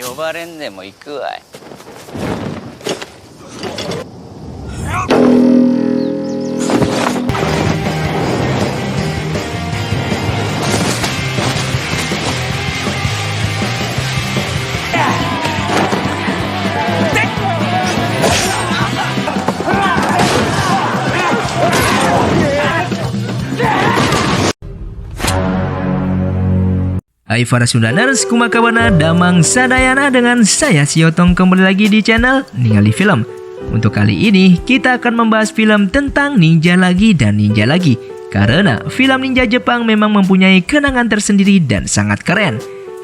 呼ばれんでも行くわい。Hai para Sundaners, kumakabana damang sadayana dengan saya Siotong kembali lagi di channel Ningali Film. Untuk kali ini kita akan membahas film tentang ninja lagi dan ninja lagi. Karena film ninja Jepang memang mempunyai kenangan tersendiri dan sangat keren.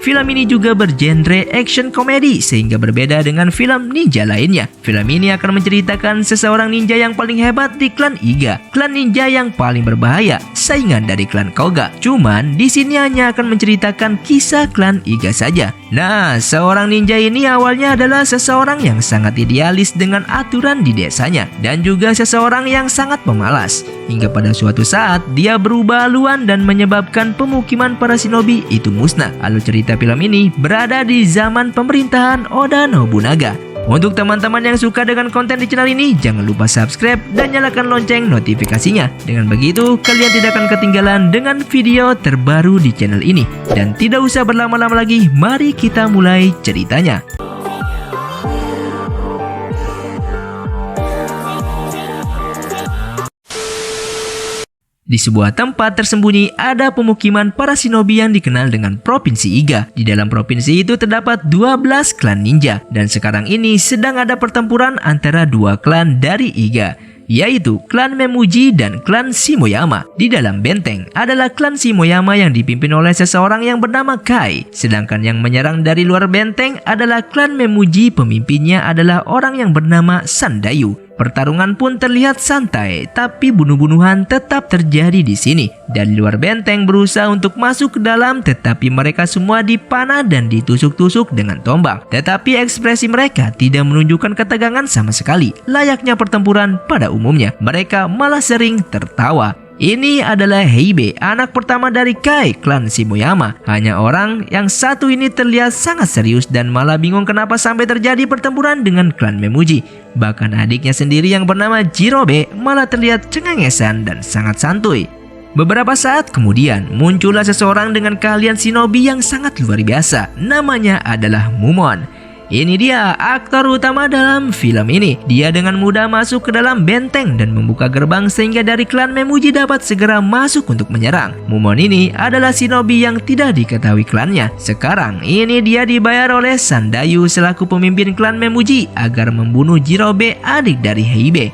Film ini juga bergenre action komedi sehingga berbeda dengan film ninja lainnya. Film ini akan menceritakan seseorang ninja yang paling hebat di klan Iga, klan ninja yang paling berbahaya, saingan dari klan Koga. Cuman di sini hanya akan menceritakan kisah klan Iga saja. Nah, seorang ninja ini awalnya adalah seseorang yang sangat idealis dengan aturan di desanya dan juga seseorang yang sangat pemalas. Hingga pada suatu saat dia berubah haluan dan menyebabkan pemukiman para shinobi itu musnah. Alur cerita film ini berada di zaman pemerintahan Oda Nobunaga. Untuk teman-teman yang suka dengan konten di channel ini, jangan lupa subscribe dan nyalakan lonceng notifikasinya. Dengan begitu, kalian tidak akan ketinggalan dengan video terbaru di channel ini. Dan tidak usah berlama-lama lagi, mari kita mulai ceritanya. Di sebuah tempat tersembunyi ada pemukiman para shinobi yang dikenal dengan Provinsi Iga. Di dalam provinsi itu terdapat 12 klan ninja dan sekarang ini sedang ada pertempuran antara dua klan dari Iga, yaitu klan Memuji dan klan Shimoyama. Di dalam benteng adalah klan Shimoyama yang dipimpin oleh seseorang yang bernama Kai, sedangkan yang menyerang dari luar benteng adalah klan Memuji. Pemimpinnya adalah orang yang bernama Sandayu. Pertarungan pun terlihat santai, tapi bunuh-bunuhan tetap terjadi di sini. Dari luar benteng berusaha untuk masuk ke dalam, tetapi mereka semua dipanah dan ditusuk-tusuk dengan tombak. Tetapi ekspresi mereka tidak menunjukkan ketegangan sama sekali. Layaknya pertempuran pada umumnya, mereka malah sering tertawa. Ini adalah Heibe, anak pertama dari Kai, klan Shimoyama. Hanya orang yang satu ini terlihat sangat serius dan malah bingung kenapa sampai terjadi pertempuran dengan klan Memuji. Bahkan adiknya sendiri yang bernama Jirobe malah terlihat cengengesan dan sangat santuy. Beberapa saat kemudian muncullah seseorang dengan keahlian shinobi yang sangat luar biasa. Namanya adalah Mumon. Ini dia aktor utama dalam film ini. Dia dengan mudah masuk ke dalam benteng dan membuka gerbang sehingga dari klan Memuji dapat segera masuk untuk menyerang. Mumon ini adalah shinobi yang tidak diketahui klannya. Sekarang ini dia dibayar oleh Sandayu selaku pemimpin klan Memuji agar membunuh Jirobe, adik dari Heibe.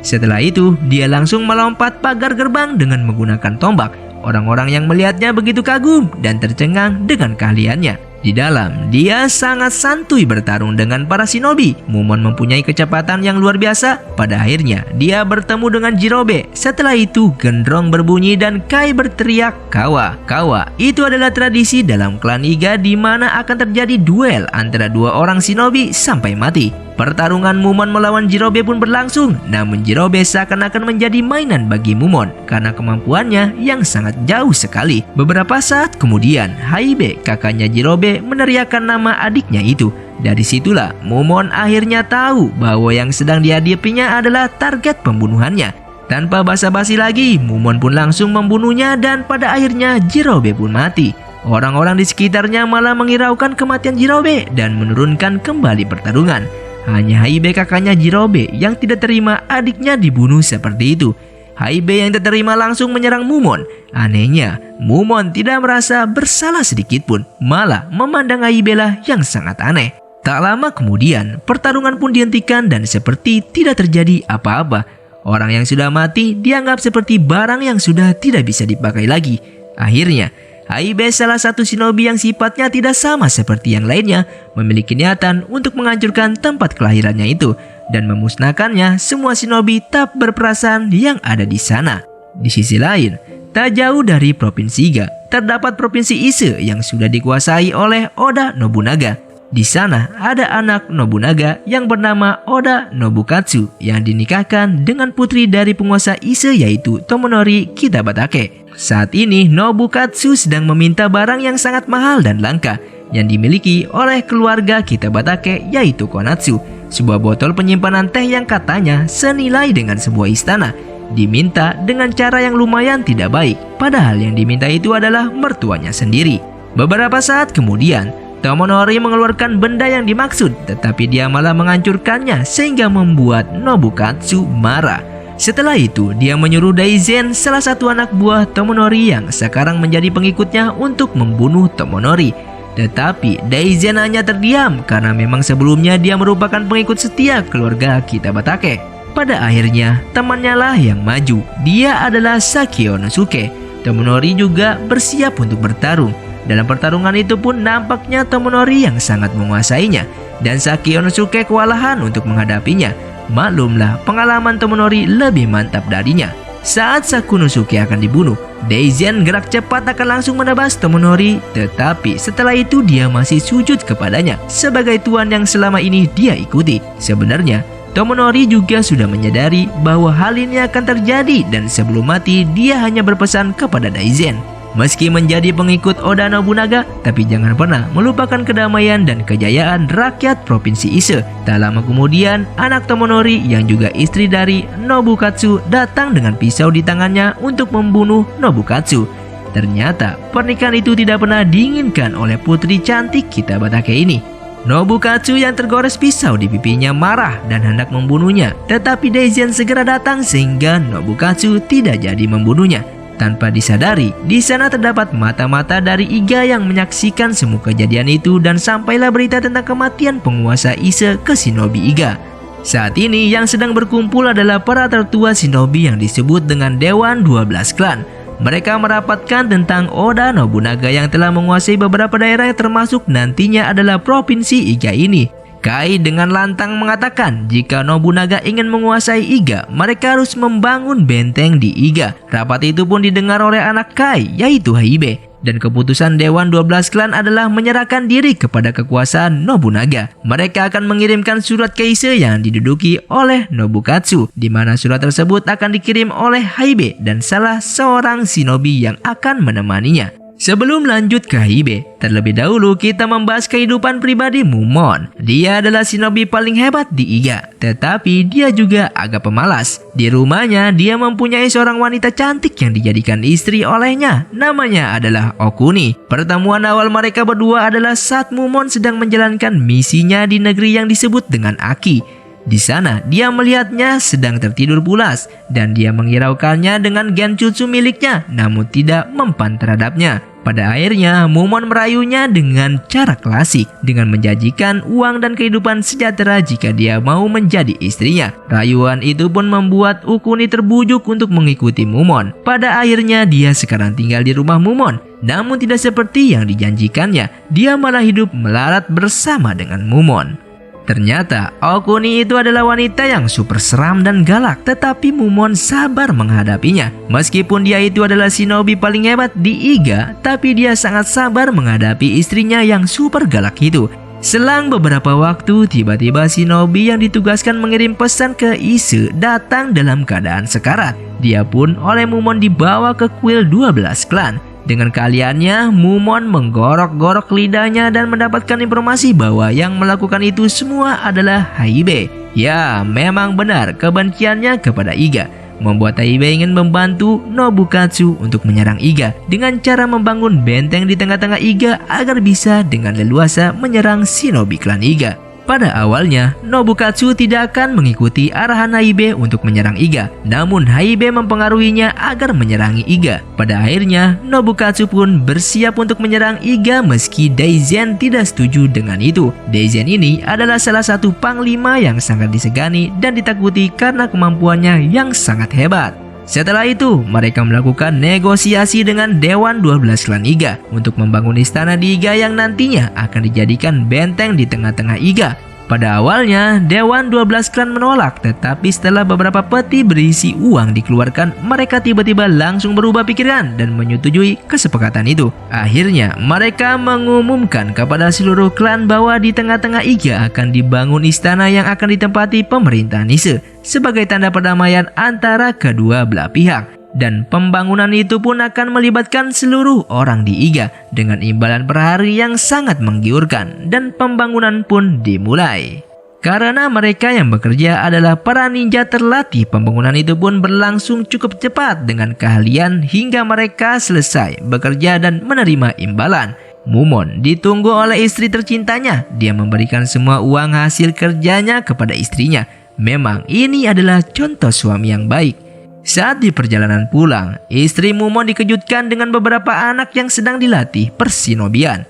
Setelah itu dia langsung melompat pagar gerbang dengan menggunakan tombak. Orang-orang yang melihatnya begitu kagum dan tercengang dengan keahliannya. Di dalam, dia sangat santuy bertarung dengan para shinobi. Mumon mempunyai kecepatan yang luar biasa. Pada akhirnya, dia bertemu dengan Jirobe. Setelah itu, gendrong berbunyi dan Kai berteriak kawa. Kawa itu adalah tradisi dalam klan Iga di mana akan terjadi duel antara dua orang shinobi sampai mati. Pertarungan Mumon melawan Jirobe pun berlangsung, namun Jirobe seakan-akan menjadi mainan bagi Mumon karena kemampuannya yang sangat jauh sekali. Beberapa saat kemudian, Heibe, kakaknya Jirobe, meneriakkan nama adiknya itu. Dari situlah Mumon akhirnya tahu bahwa yang sedang dihadapinya adalah target pembunuhannya. Tanpa basa-basi lagi, Mumon pun langsung membunuhnya dan pada akhirnya Jirobe pun mati. Orang-orang di sekitarnya malah menghiraukan kematian Jirobe dan menurunkan kembali pertarungan. Hanya Heibe, kakaknya Jirobe, yang tidak terima adiknya dibunuh seperti itu. Heibe yang tak terima langsung menyerang Mumon. Anehnya, Mumon tidak merasa bersalah sedikit pun, malah memandang Heibe lah yang sangat aneh. Tak lama kemudian, pertarungan pun dihentikan dan seperti tidak terjadi apa-apa. Orang yang sudah mati dianggap seperti barang yang sudah tidak bisa dipakai lagi. Akhirnya, Heibe, salah satu shinobi yang sifatnya tidak sama seperti yang lainnya, memiliki niatan untuk menghancurkan tempat kelahirannya itu dan memusnahkannya semua shinobi tak berperasaan yang ada di sana. Di sisi lain, tak jauh dari Provinsi Iga, terdapat Provinsi Ise yang sudah dikuasai oleh Oda Nobunaga. Di sana ada anak Nobunaga yang bernama Oda Nobukatsu yang dinikahkan dengan putri dari penguasa Ise yaitu Tomonori Kitabatake. Saat ini Nobukatsu sedang meminta barang yang sangat mahal dan langka. yang dimiliki oleh keluarga Kitabatake, yaitu Konatsu, sebuah botol penyimpanan teh yang katanya senilai dengan sebuah istana. Diminta dengan cara yang lumayan tidak baik, padahal yang diminta itu adalah mertuanya sendiri. Beberapa saat kemudian, Tomonori mengeluarkan benda yang dimaksud, tetapi dia malah menghancurkannya sehingga membuat Nobukatsu marah. Setelah itu, dia menyuruh Daizen, salah satu anak buah Tomonori yang sekarang menjadi pengikutnya, untuk membunuh Tomonori. Tetapi Daizen hanya terdiam karena memang sebelumnya dia merupakan pengikut setia keluarga Kitabatake. Pada akhirnya, temannya lah yang maju. Dia adalah Sakionosuke. Tomonori juga bersiap untuk bertarung. Dalam pertarungan itu pun nampaknya Tomonori yang sangat menguasainya, dan Sakionosuke kewalahan untuk menghadapinya. Maklumlah, pengalaman Tomonori lebih mantap darinya. Saat Sakunosuke akan dibunuh, Daizen gerak cepat akan langsung menebas Tomonori, tetapi setelah itu dia masih sujud kepadanya sebagai tuan yang selama ini dia ikuti. Sebenarnya, Tomonori juga sudah menyadari bahwa hal ini akan terjadi, dan sebelum mati dia hanya berpesan kepada Daizen, meski menjadi pengikut Oda Nobunaga, tapi jangan pernah melupakan kedamaian dan kejayaan rakyat Provinsi Ise. Tak lama kemudian, anak Tomonori yang juga istri dari Nobukatsu datang dengan pisau di tangannya untuk membunuh Nobukatsu. Ternyata pernikahan itu tidak pernah diinginkan oleh putri cantik Kitabatake ini. Nobukatsu yang tergores pisau di pipinya marah dan hendak membunuhnya, tetapi Daizen segera datang sehingga Nobukatsu tidak jadi membunuhnya. Tanpa disadari, di sana terdapat mata-mata dari Iga yang menyaksikan semua kejadian itu, dan sampailah berita tentang kematian penguasa Ise ke shinobi Iga. Saat ini yang sedang berkumpul adalah para tertua shinobi yang disebut dengan Dewan 12 Klan. Mereka merapatkan tentang Oda Nobunaga yang telah menguasai beberapa daerah yang termasuk nantinya adalah Provinsi Iga ini. Kai dengan lantang mengatakan jika Nobunaga ingin menguasai Iga, mereka harus membangun benteng di Iga. Rapat itu pun didengar oleh anak Kai, yaitu Haibe. Dan keputusan Dewan 12 Klan adalah menyerahkan diri kepada kekuasaan Nobunaga. Mereka akan mengirimkan surat ke Ise yang diduduki oleh Nobukatsu, di mana surat tersebut akan dikirim oleh Haibe dan salah seorang shinobi yang akan menemaninya. Sebelum lanjut ke Haibe, terlebih dahulu kita membahas kehidupan pribadi Mumon. Dia adalah shinobi paling hebat di Iga, tetapi dia juga agak pemalas. Di rumahnya, dia mempunyai seorang wanita cantik yang dijadikan istri olehnya. Namanya adalah Okuni. Pertemuan awal mereka berdua adalah saat Mumon sedang menjalankan misinya di negeri yang disebut dengan Aki. Di sana, dia melihatnya sedang tertidur pulas, dan dia menghiraukannya dengan genjutsu miliknya, namun tidak mempan terhadapnya. Pada akhirnya, Mumon merayunya dengan cara klasik, dengan menjanjikan uang dan kehidupan sejahtera jika dia mau menjadi istrinya. Rayuan itu pun membuat Okuni terbujuk untuk mengikuti Mumon. Pada akhirnya, dia sekarang tinggal di rumah Mumon. Namun tidak seperti yang dijanjikannya, dia malah hidup melarat bersama dengan Mumon. Ternyata Okuni itu adalah wanita yang super seram dan galak, tetapi Mumon sabar menghadapinya. Meskipun dia itu adalah shinobi paling hebat di Iga, tapi dia sangat sabar menghadapi istrinya yang super galak itu. Selang beberapa waktu, tiba-tiba shinobi yang ditugaskan mengirim pesan ke Ise datang dalam keadaan sekarat. Dia pun oleh Mumon dibawa ke kuil 12 Klan. Dengan keahliannya, Mumon menggorok-gorok lidahnya dan mendapatkan informasi bahwa yang melakukan itu semua adalah Haibe. Ya, memang benar, kebenciannya kepada Iga membuat Haibe ingin membantu Nobukatsu untuk menyerang Iga dengan cara membangun benteng di tengah-tengah Iga agar bisa dengan leluasa menyerang shinobi klan Iga. Pada awalnya, Nobukatsu tidak akan mengikuti arahan Haibe untuk menyerang Iga, namun Haibe mempengaruhinya agar menyerangi Iga. Pada akhirnya, Nobukatsu pun bersiap untuk menyerang Iga meski Daizen tidak setuju dengan itu. Daizen ini adalah salah satu panglima yang sangat disegani dan ditakuti karena kemampuannya yang sangat hebat. Setelah itu, mereka melakukan negosiasi dengan Dewan 12 Klan Iga untuk membangun istana di Iga yang nantinya akan dijadikan benteng di tengah-tengah Iga. Pada awalnya, Dewan 12 Klan menolak, tetapi setelah beberapa peti berisi uang dikeluarkan, mereka tiba-tiba langsung berubah pikiran dan menyetujui kesepakatan itu. Akhirnya, mereka mengumumkan kepada seluruh klan bahwa di tengah-tengah Iga akan dibangun istana yang akan ditempati pemerintahan Ise sebagai tanda perdamaian antara kedua belah pihak. Dan pembangunan itu pun akan melibatkan seluruh orang di Iga dengan imbalan per hari yang sangat menggiurkan, dan pembangunan pun dimulai. Karena mereka yang bekerja adalah para ninja terlatih, pembangunan itu pun berlangsung cukup cepat dengan keahlian hingga mereka selesai bekerja dan menerima imbalan. Mumon ditunggu oleh istri tercintanya. Dia memberikan semua uang hasil kerjanya kepada istrinya. Memang ini adalah contoh suami yang baik. Saat di perjalanan pulang, istri Mumon dikejutkan dengan beberapa anak yang sedang dilatih persinobian.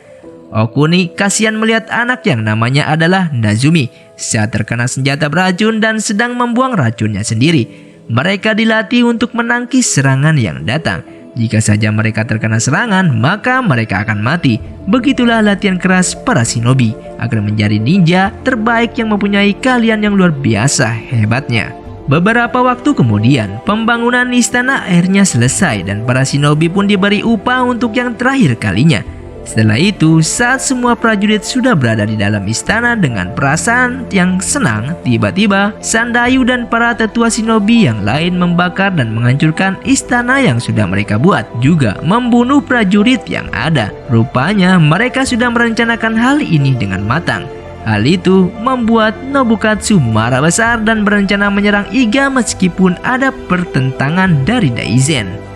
Okuni kasihan melihat anak yang namanya adalah Nazumi saat terkena senjata beracun dan sedang membuang racunnya sendiri. Mereka dilatih untuk menangkis serangan yang datang. Jika saja mereka terkena serangan, maka mereka akan mati. Begitulah latihan keras para shinobi agar menjadi ninja terbaik yang mempunyai keahlian yang luar biasa hebatnya. Beberapa waktu kemudian, pembangunan istana akhirnya selesai dan para shinobi pun diberi upah untuk yang terakhir kalinya. Setelah itu, saat semua prajurit sudah berada di dalam istana dengan perasaan yang senang, tiba-tiba Sandayu dan para tetua shinobi yang lain membakar dan menghancurkan istana yang sudah mereka buat, juga membunuh prajurit yang ada. Rupanya mereka sudah merencanakan hal ini dengan matang. Hal itu membuat Nobukatsu marah besar dan berencana menyerang Iga meskipun ada pertentangan dari Daizen.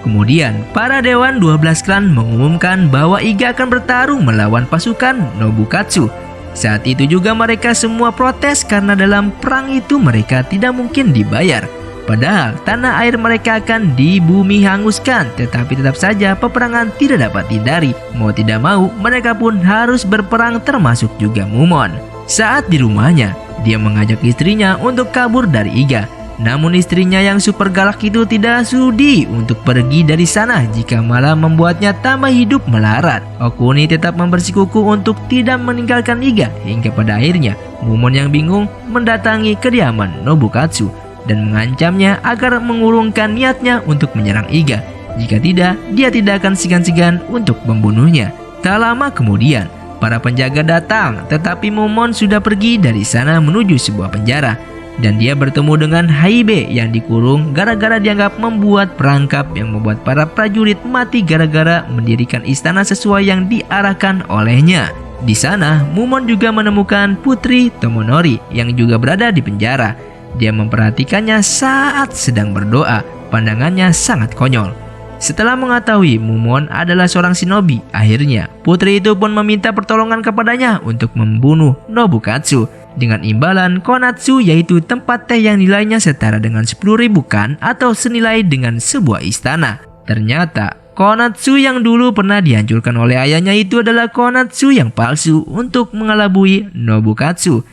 Kemudian, para dewan 12 klan mengumumkan bahwa Iga akan bertarung melawan pasukan Nobukatsu. Saat itu juga mereka semua protes karena dalam perang itu mereka tidak mungkin dibayar. Padahal tanah air mereka akan di bumi hanguskan, tetapi tetap saja peperangan tidak dapat dihindari. Mau tidak mau, mereka pun harus berperang termasuk juga Mumon. Saat di rumahnya, dia mengajak istrinya untuk kabur dari Iga. Namun istrinya yang super galak itu tidak sudi untuk pergi dari sana jika malah membuatnya tambah hidup melarat. Okuni tetap membersikukuh untuk tidak meninggalkan Iga hingga pada akhirnya Mumon yang bingung mendatangi kediaman Nobukatsu dan mengancamnya agar mengurungkan niatnya untuk menyerang Iga. Jika tidak, dia tidak akan segan-segan untuk membunuhnya. Tak lama kemudian, para penjaga datang, tetapi Mumon sudah pergi dari sana menuju sebuah penjara. Dan dia bertemu dengan Haibe yang dikurung gara-gara dianggap membuat perangkap yang membuat para prajurit mati gara-gara mendirikan istana sesuai yang diarahkan olehnya. Di sana, Mumon juga menemukan Putri Tomonori yang juga berada di penjara. Dia memperhatikannya saat sedang berdoa. Pandangannya sangat konyol. Setelah mengetahui Mumon adalah seorang shinobi, akhirnya putri itu pun meminta pertolongan kepadanya untuk membunuh Nobukatsu dengan imbalan konatsu, yaitu tempat teh yang nilainya setara dengan 10.000 kan atau senilai dengan sebuah istana. Ternyata konatsu yang dulu pernah dihancurkan oleh ayahnya itu adalah konatsu yang palsu untuk mengelabui Nobukatsu.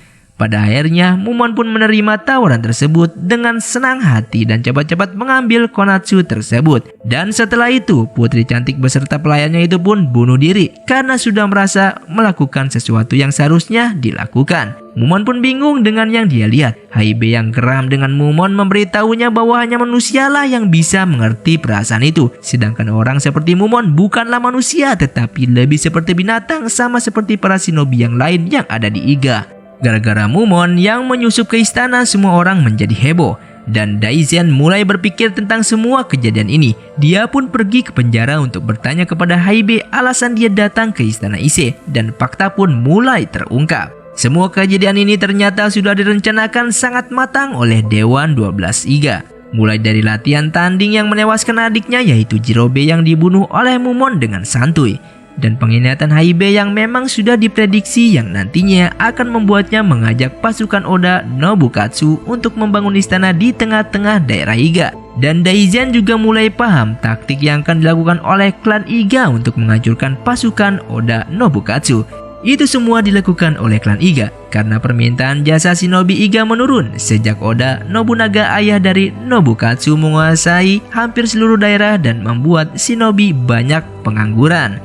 Pada akhirnya, Mumon pun menerima tawaran tersebut dengan senang hati dan cepat-cepat mengambil konatsu tersebut. Dan setelah itu, putri cantik beserta pelayannya itu pun bunuh diri karena sudah merasa melakukan sesuatu yang seharusnya dilakukan. Mumon pun bingung dengan yang dia lihat. Haibe yang geram dengan Mumon memberitahunya bahwa hanya manusialah yang bisa mengerti perasaan itu. Sedangkan orang seperti Mumon bukanlah manusia, tetapi lebih seperti binatang, sama seperti para shinobi yang lain yang ada di Iga. Gara-gara Mumon yang menyusup ke istana, semua orang menjadi heboh. Dan Daizen mulai berpikir tentang semua kejadian ini. Dia pun pergi ke penjara untuk bertanya kepada Haibe alasan dia datang ke istana Ise. Dan fakta pun mulai terungkap. Semua kejadian ini ternyata sudah direncanakan sangat matang oleh Dewan 12 Iga. Mulai dari latihan tanding yang menewaskan adiknya yaitu Jirobe yang dibunuh oleh Mumon dengan santuy. Dan pengkhianatan Haibe yang memang sudah diprediksi yang nantinya akan membuatnya mengajak pasukan Oda Nobukatsu untuk membangun istana di tengah-tengah daerah Iga. Dan Daizen juga mulai paham taktik yang akan dilakukan oleh klan Iga untuk menghancurkan pasukan Oda Nobukatsu. Itu semua dilakukan oleh klan Iga karena permintaan jasa shinobi Iga menurun sejak Oda Nobunaga, ayah dari Nobukatsu, menguasai hampir seluruh daerah dan membuat shinobi banyak pengangguran.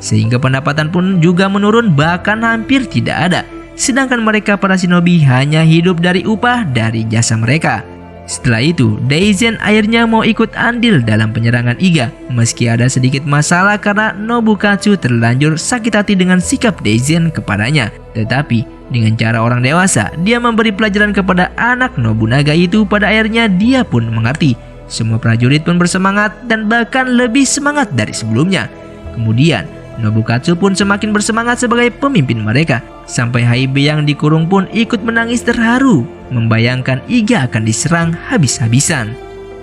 Sehingga pendapatan pun juga menurun, bahkan hampir tidak ada. Sedangkan mereka para shinobi hanya hidup dari upah dari jasa mereka. Setelah itu, Daizen akhirnya mau ikut andil dalam penyerangan Iga. Meski ada sedikit masalah karena Nobukatsu terlanjur sakit hati dengan sikap Daizen kepadanya. Tetapi dengan cara orang dewasa, dia memberi pelajaran kepada anak Nobunaga itu. Pada akhirnya dia pun mengerti. Semua prajurit pun bersemangat dan bahkan lebih semangat dari sebelumnya. Kemudian Nobukatsu pun semakin bersemangat sebagai pemimpin mereka. Sampai Haibe yang dikurung pun ikut menangis terharu membayangkan Iga akan diserang habis-habisan.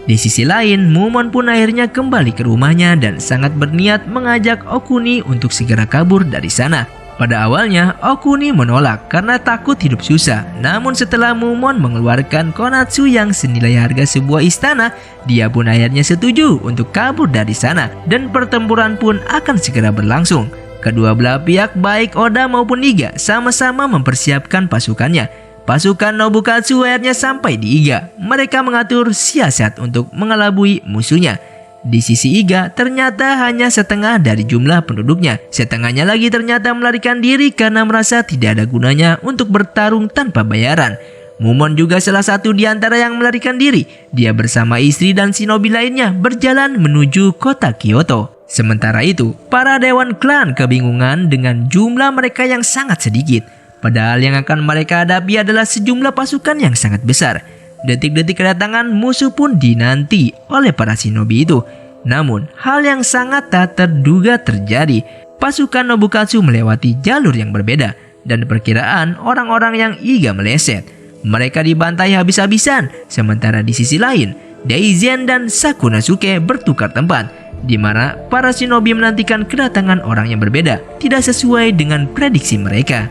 Di sisi lain, Mumon pun akhirnya kembali ke rumahnya dan sangat berniat mengajak Okuni untuk segera kabur dari sana. Pada awalnya, Okuni menolak karena takut hidup susah. Namun setelah Mumon mengeluarkan Konatsu yang senilai harga sebuah istana, dia pun akhirnya setuju untuk kabur dari sana dan pertempuran pun akan segera berlangsung. Kedua belah pihak baik Oda maupun Iga sama-sama mempersiapkan pasukannya. Pasukan Nobukatsu akhirnya sampai di Iga. Mereka mengatur siasat untuk mengelabui musuhnya. Di sisi Iga ternyata hanya setengah dari jumlah penduduknya. Setengahnya lagi ternyata melarikan diri karena merasa tidak ada gunanya untuk bertarung tanpa bayaran. Mumon juga salah satu di antara yang melarikan diri. Dia bersama istri dan shinobi lainnya berjalan menuju kota Kyoto. Sementara itu, para dewan klan kebingungan dengan jumlah mereka yang sangat sedikit. Padahal yang akan mereka hadapi adalah sejumlah pasukan yang sangat besar. Detik-detik kedatangan musuh pun dinanti oleh para shinobi itu. Namun, hal yang sangat tak terduga terjadi. Pasukan Nobukatsu melewati jalur yang berbeda dan perkiraan orang-orang yang Iga meleset. Mereka dibantai habis-habisan. Sementara di sisi lain, Daizen dan Sakunasuke bertukar tempat, di mana para shinobi menantikan kedatangan orang yang berbeda, tidak sesuai dengan prediksi mereka.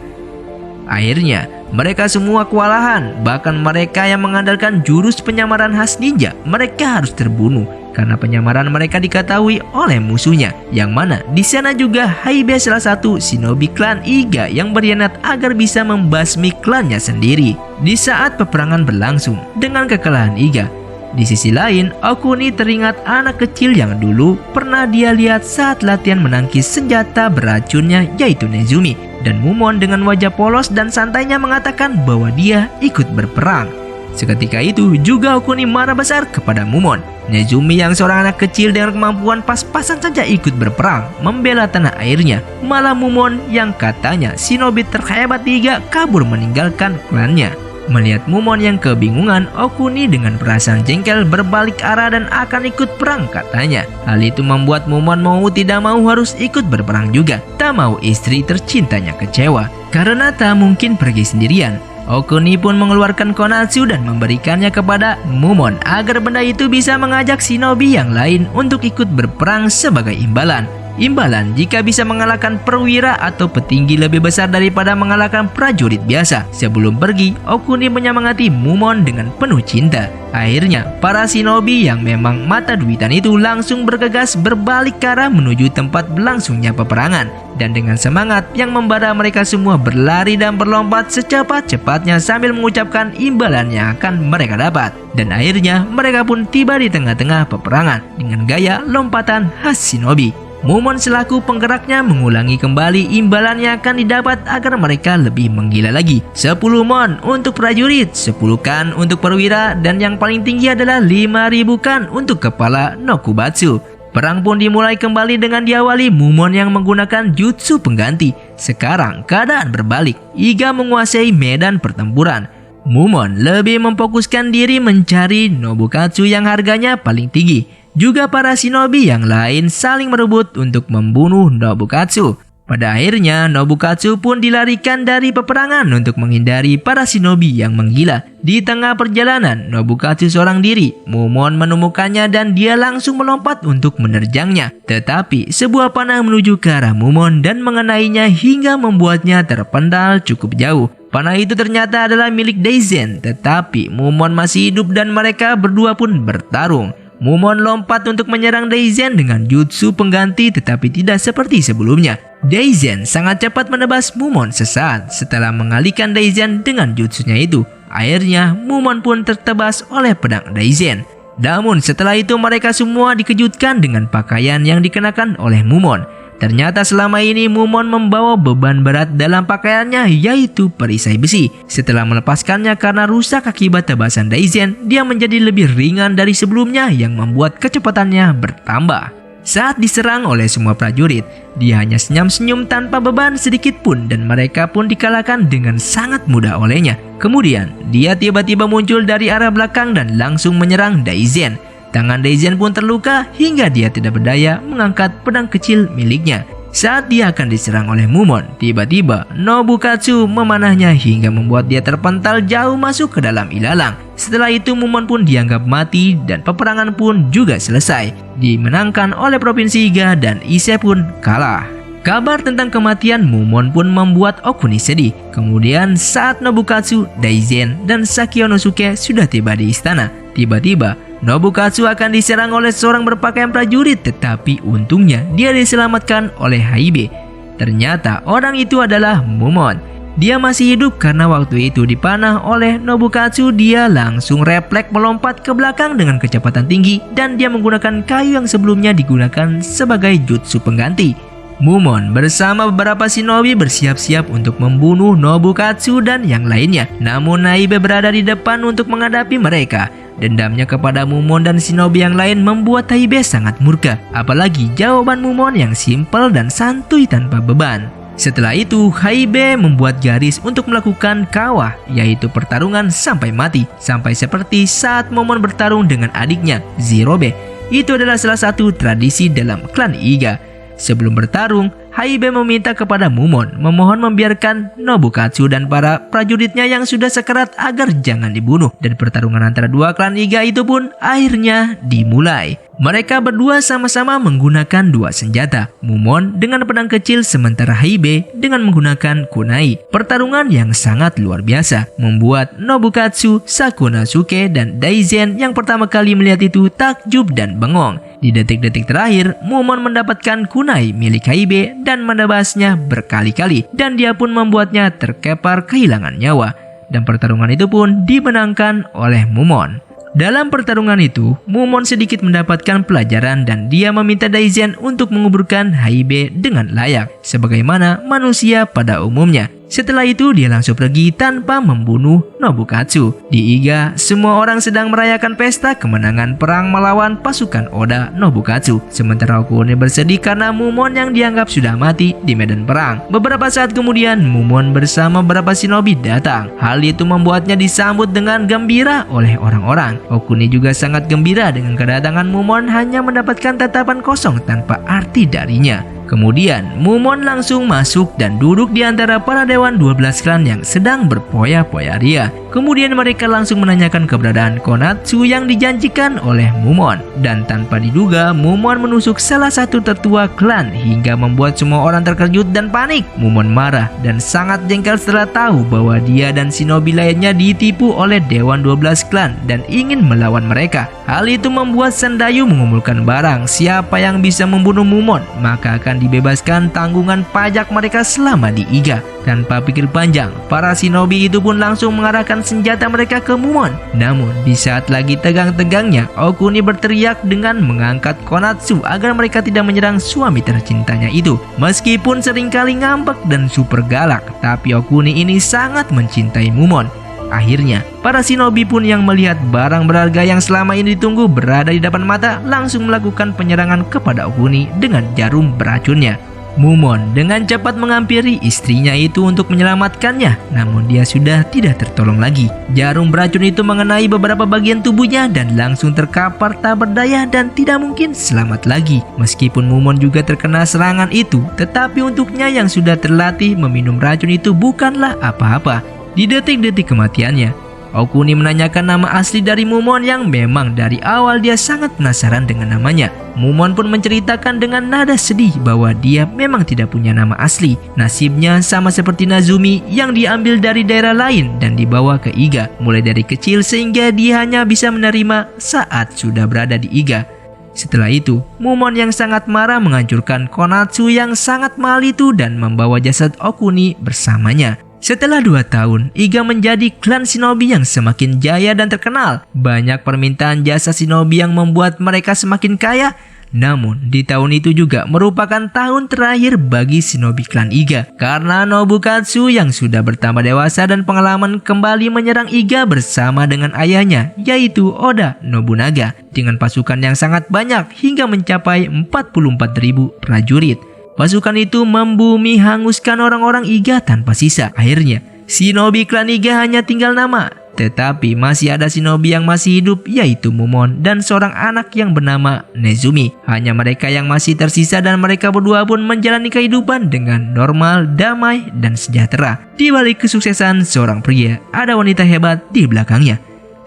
Akhirnya, mereka semua kewalahan. Bahkan mereka yang mengandalkan jurus penyamaran khas ninja, mereka harus terbunuh karena penyamaran mereka diketahui oleh musuhnya. Yang mana di sana juga Haibe, salah satu shinobi klan Iga yang berkhianat agar bisa membasmi klannya sendiri. Di saat peperangan berlangsung dengan kekalahan Iga, di sisi lain, Okuni teringat anak kecil yang dulu pernah dia lihat saat latihan menangkis senjata beracunnya, yaitu Nezumi. Dan Mumon dengan wajah polos dan santainya mengatakan bahwa dia ikut berperang. Seketika itu juga Okuni marah besar kepada Mumon. Nezumi yang seorang anak kecil dengan kemampuan pas-pasan saja ikut berperang membela tanah airnya. Malah Mumon yang katanya shinobi terhebat Iga kabur meninggalkan klannya. Melihat Mumon yang kebingungan, Okuni dengan perasaan jengkel berbalik arah dan akan ikut perang katanya. Hal itu membuat Mumon mau tidak mau harus ikut berperang juga. Tak mau istri tercintanya kecewa karena tak mungkin pergi sendirian. Okuni pun mengeluarkan Konatsu dan memberikannya kepada Mumon agar benda itu bisa mengajak shinobi yang lain untuk ikut berperang sebagai imbalan. Imbalan jika bisa mengalahkan perwira atau petinggi lebih besar daripada mengalahkan prajurit biasa. Sebelum pergi, Okuni menyemangati Mumon dengan penuh cinta. Akhirnya, para shinobi yang memang mata duitan itu langsung bergegas berbalik ke arah menuju tempat berlangsungnya peperangan. Dan dengan semangat yang membara, mereka semua berlari dan berlompat secepat-cepatnya sambil mengucapkan imbalan yang akan mereka dapat. Dan akhirnya mereka pun tiba di tengah-tengah peperangan dengan gaya lompatan khas shinobi. Mumon selaku penggeraknya mengulangi kembali imbalan yang akan didapat agar mereka lebih menggila lagi. 10 mon untuk prajurit, 10 kan untuk perwira, dan yang paling tinggi adalah 5.000 kan untuk kepala Nokubatsu. Perang pun dimulai kembali dengan diawali Mumon yang menggunakan jutsu pengganti. Sekarang keadaan berbalik, Iga menguasai medan pertempuran. Mumon lebih memfokuskan diri mencari Nobukatsu yang harganya paling tinggi. Juga para shinobi yang lain saling merebut untuk membunuh Nobukatsu. Pada akhirnya Nobukatsu pun dilarikan dari peperangan untuk menghindari para shinobi yang menggila. Di tengah perjalanan Nobukatsu seorang diri, Mumon menemukannya dan dia langsung melompat untuk menerjangnya. Tetapi sebuah panah menuju ke arah Mumon dan mengenainya hingga membuatnya terpental cukup jauh. Panah itu ternyata adalah milik Daizen, tetapi Mumon masih hidup dan mereka berdua pun bertarung. Mumon lompat untuk menyerang Daizen dengan jutsu pengganti, tetapi tidak seperti sebelumnya. Daizen sangat cepat menebas Mumon sesaat setelah mengalihkan Daizen dengan jutsunya itu. Akhirnya Mumon pun tertebas oleh pedang Daizen. Namun setelah itu mereka semua dikejutkan dengan pakaian yang dikenakan oleh Mumon. Ternyata selama ini Mumon membawa beban berat dalam pakaiannya, yaitu perisai besi. Setelah melepaskannya karena rusak akibat tebasan Daizen, dia menjadi lebih ringan dari sebelumnya yang membuat kecepatannya bertambah. Saat diserang oleh semua prajurit, dia hanya senyum-senyum tanpa beban sedikit pun dan mereka pun dikalahkan dengan sangat mudah olehnya. Kemudian, dia tiba-tiba muncul dari arah belakang dan langsung menyerang Daizen. Tangan Daizen pun terluka hingga dia tidak berdaya mengangkat pedang kecil miliknya. Saat dia akan diserang oleh Mumon, tiba-tiba Nobukatsu memanahnya hingga membuat dia terpental jauh masuk ke dalam ilalang. Setelah itu Mumon pun dianggap mati dan peperangan pun juga selesai, dimenangkan oleh Provinsi Iga dan Ise pun kalah. Kabar tentang kematian Mumon pun membuat Okuni sedih. Kemudian saat Nobukatsu, Daizen, dan Sakyonosuke sudah tiba di istana, tiba-tiba Nobukatsu akan diserang oleh seorang berpakaian prajurit, tetapi untungnya dia diselamatkan oleh Haibe. Ternyata orang itu adalah Mumon. Dia masih hidup karena waktu itu dipanah oleh Nobukatsu. Dia langsung refleks melompat ke belakang dengan kecepatan tinggi dan dia menggunakan kayu yang sebelumnya digunakan sebagai jutsu pengganti. Mumon bersama beberapa shinobi bersiap-siap untuk membunuh Nobukatsu dan yang lainnya. Namun Haibe berada di depan untuk menghadapi mereka. Dendamnya kepada Mumon dan shinobi yang lain membuat Haibe sangat murka. Apalagi jawaban Mumon yang simpel dan santuy tanpa beban. Setelah itu Haibe membuat garis untuk melakukan kawah, yaitu pertarungan sampai mati. Sampai seperti saat Mumon bertarung dengan adiknya Zirobe. Itu adalah salah satu tradisi dalam klan Iga. Sebelum bertarung, Haibe meminta kepada Mumon memohon membiarkan Nobukatsu dan para prajuritnya yang sudah sekarat agar jangan dibunuh. Dan pertarungan antara dua klan Iga itu pun akhirnya dimulai. Mereka berdua sama-sama menggunakan dua senjata, Mumon dengan pedang kecil sementara Haibe dengan menggunakan kunai. Pertarungan yang sangat luar biasa membuat Nobukatsu, Sakyonosuke, dan Daizen yang pertama kali melihat itu takjub dan bengong. Di detik-detik terakhir, Mumon mendapatkan kunai milik Haibe dan menebasnya berkali-kali, dan dia pun membuatnya terkepar kehilangan nyawa. Dan pertarungan itu pun dimenangkan oleh Mumon. Dalam pertarungan itu, Mumon sedikit mendapatkan pelajaran dan dia meminta Daizen untuk menguburkan Haibe dengan layak, sebagaimana manusia pada umumnya. Setelah itu dia langsung pergi tanpa membunuh Nobukatsu. Di Iga, semua orang sedang merayakan pesta kemenangan perang melawan pasukan Oda Nobukatsu. Sementara Okuni bersedih karena Mumon yang dianggap sudah mati di medan perang. Beberapa saat kemudian Mumon bersama beberapa shinobi datang. Hal itu membuatnya disambut dengan gembira oleh orang-orang. Okuni juga sangat gembira dengan kedatangan Mumon, hanya mendapatkan tatapan kosong tanpa arti darinya. Kemudian Mumon langsung masuk dan duduk di antara para dewan 12 klan yang sedang berpoya-poya ria. Kemudian mereka langsung menanyakan keberadaan Konatsu yang dijanjikan oleh Mumon. Dan tanpa diduga, Mumon menusuk salah satu tetua klan hingga membuat semua orang terkejut dan panik. Mumon marah dan sangat jengkel setelah tahu bahwa dia dan shinobi lainnya ditipu oleh dewan 12 klan dan ingin melawan mereka. Hal itu membuat Sandayu mengumpulkan barang. Siapa yang bisa membunuh Mumon, maka akan dibebaskan tanggungan pajak mereka selama di Iga. Tanpa pikir panjang, para shinobi itu pun langsung mengarahkan senjata mereka ke Mumon. Namun di saat lagi tegang-tegangnya, Okuni berteriak dengan mengangkat Konatsu agar mereka tidak menyerang suami tercintanya itu. Meskipun seringkali ngambek dan super galak, tapi Okuni ini sangat mencintai Mumon. Akhirnya, para shinobi pun yang melihat barang berharga yang selama ini ditunggu berada di depan mata langsung melakukan penyerangan kepada Okuni dengan jarum beracunnya. Mumon dengan cepat menghampiri istrinya itu untuk menyelamatkannya, namun dia sudah tidak tertolong lagi. Jarum beracun itu mengenai beberapa bagian tubuhnya dan langsung terkapar tak berdaya dan tidak mungkin selamat lagi. Meskipun Mumon juga terkena serangan itu, tetapi untuknya yang sudah terlatih meminum racun itu bukanlah apa-apa. Di detik-detik kematiannya, Okuni menanyakan nama asli dari Mumon yang memang dari awal dia sangat penasaran dengan namanya. Mumon pun menceritakan dengan nada sedih bahwa dia memang tidak punya nama asli. Nasibnya sama seperti Nazumi yang diambil dari daerah lain dan dibawa ke Iga mulai dari kecil sehingga dia hanya bisa menerima saat sudah berada di Iga. Setelah itu, Mumon yang sangat marah menghancurkan Konatsu yang sangat mahal itu dan membawa jasad Okuni bersamanya. Setelah 2 tahun, Iga menjadi klan shinobi yang semakin jaya dan terkenal. Banyak permintaan jasa shinobi yang membuat mereka semakin kaya. Namun, di tahun itu juga merupakan tahun terakhir bagi shinobi klan Iga. Karena Nobukatsu yang sudah bertambah dewasa dan pengalaman kembali menyerang Iga bersama dengan ayahnya, yaitu Oda Nobunaga. Dengan pasukan yang sangat banyak hingga mencapai 44.000 prajurit. Pasukan itu membumi hanguskan orang-orang Iga tanpa sisa. Akhirnya, shinobi klan Iga hanya tinggal nama. Tetapi masih ada shinobi yang masih hidup, yaitu Mumon dan seorang anak yang bernama Nezumi. Hanya mereka yang masih tersisa dan mereka berdua pun menjalani kehidupan dengan normal, damai, dan sejahtera. Di balik kesuksesan seorang pria, ada wanita hebat di belakangnya.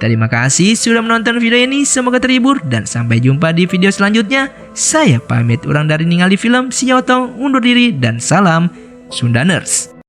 Terima kasih sudah menonton video ini, semoga terhibur dan sampai jumpa di video selanjutnya. Saya pamit, orang dari Ningali Film, Siotong undur diri dan salam Sundaners.